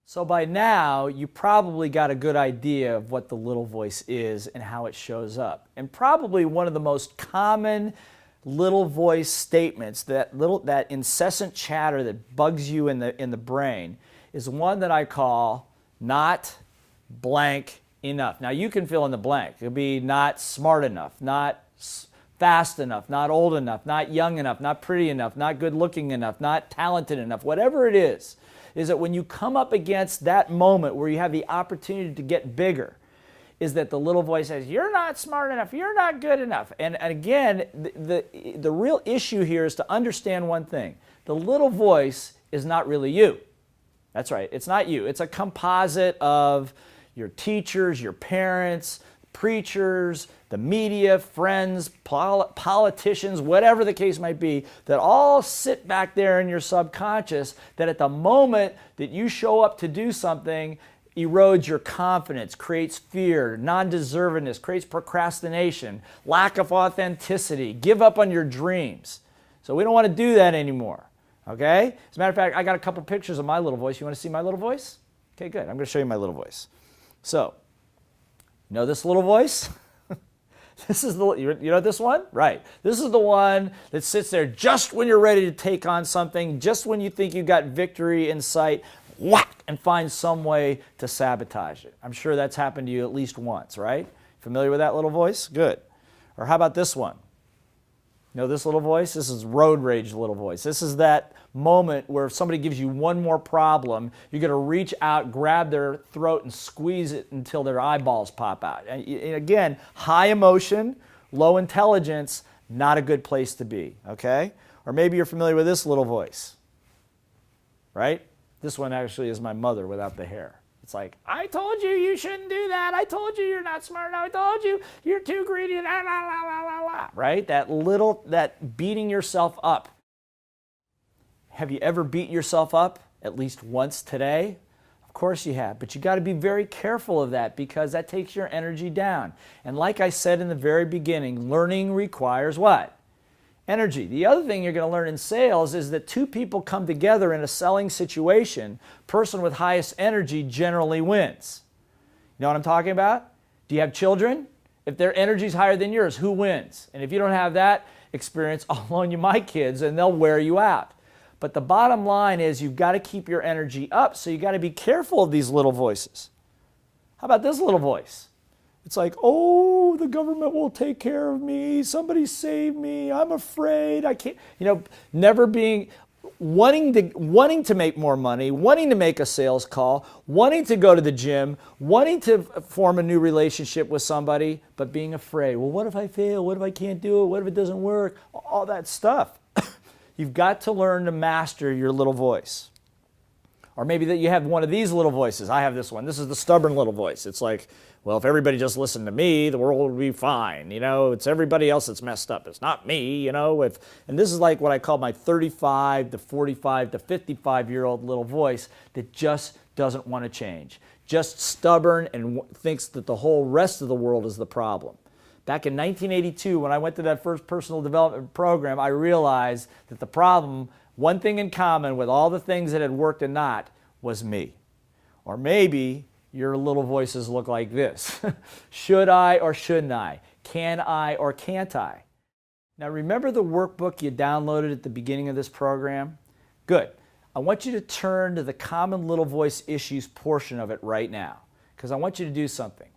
So by now, you probably got a good idea of what the little voice is and how it shows up. And probably one of the most common little voice statements, that incessant chatter that bugs you in the brain, is one that I call not blank enough. Now you can fill in the blank. It'll be not smart enough, not fast enough, not old enough, not young enough, not pretty enough, not good looking enough, not talented enough, whatever it is that when you come up against that moment where you have the opportunity to get bigger, is that the little voice says, you're not smart enough, you're not good enough. And again, the real issue here is to understand one thing. The little voice is not really you. That's right, it's not you. It's a composite of your teachers, your parents, preachers, the media, friends, politicians, whatever the case might be, that all sit back there in your subconscious, that at the moment that you show up to do something, erodes your confidence, creates fear, non-deservedness, creates procrastination, lack of authenticity, give up on your dreams. So we don't want to do that anymore, okay? As a matter of fact, I got a couple pictures of my little voice. You want to see my little voice? Okay, good. I'm going to show you my little voice. So, you know this little voice? This is you know this one? Right. This is the one that sits there just when you're ready to take on something, just when you think you got victory in sight, whack, and find some way to sabotage it. I'm sure that's happened to you at least once, right? Familiar with that little voice? Good. Or how about this one? You know this little voice? This is road rage little voice. This is that moment where if somebody gives you one more problem, you're going to reach out, grab their throat, and squeeze it until their eyeballs pop out. And again, high emotion, low intelligence, not a good place to be, okay? Or maybe you're familiar with this little voice, right? This one actually is my mother without the hair. It's like, I told you you shouldn't do that. I told you you're not smart enough. I told you you're too greedy. La, la, la, la, la, la. Right? That beating yourself up. Have you ever beat yourself up at least once today? Of course you have, but you got to be very careful of that because that takes your energy down. And like I said in the very beginning, learning requires what? Energy. The other thing you're going to learn in sales is that two people come together in a selling situation, person with highest energy generally wins. You know what I'm talking about? Do you have children? If their energy is higher than yours, who wins? And if you don't have that experience, I'll loan you my kids and they'll wear you out. But the bottom line is you've got to keep your energy up, so you've got to be careful of these little voices. How about this little voice? It's like, oh, the government will take care of me. Somebody save me. I'm afraid. I can't. You know, never being, wanting to make more money, wanting to make a sales call, wanting to go to the gym, wanting to form a new relationship with somebody, but being afraid. Well, what if I fail? What if I can't do it? What if it doesn't work? All that stuff. You've got to learn to master your little voice. Or maybe that you have one of these little voices. I have this one. This is the stubborn little voice. It's like, well, if everybody just listened to me, the world would be fine. You know, it's everybody else that's messed up. It's not me, you know. And this is like what I call my 35 to 45 to 55-year-old little voice that just doesn't want to change. Just stubborn and thinks that the whole rest of the world is the problem. Back in 1982, when I went to that first personal development program, I realized that the problem, one thing in common with all the things that had worked and not, was me. Or maybe your little voices look like this. Should I or shouldn't I? Can I or can't I? Now remember the workbook you downloaded at the beginning of this program? Good. I want you to turn to the common little voice issues portion of it right now, because I want you to do something.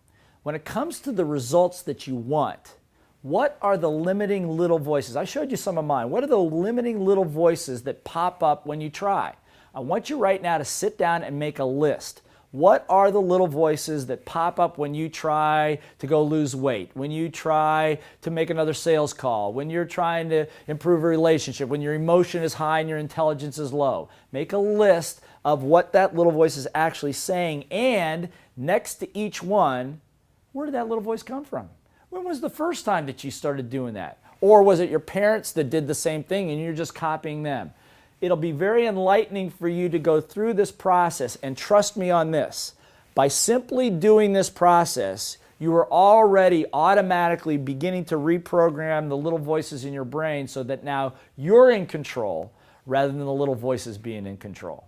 When it comes to the results that you want, what are the limiting little voices? I showed you some of mine. What are the limiting little voices that pop up when you try? I want you right now to sit down and make a list. What are the little voices that pop up when you try to go lose weight, when you try to make another sales call, when you're trying to improve a relationship, when your emotion is high and your intelligence is low? Make a list of what that little voice is actually saying, and next to each one, where did that little voice come from? When was the first time that you started doing that? Or was it your parents that did the same thing and you're just copying them? It'll be very enlightening for you to go through this process, and trust me on this. By simply doing this process, you are already automatically beginning to reprogram the little voices in your brain so that now you're in control rather than the little voices being in control.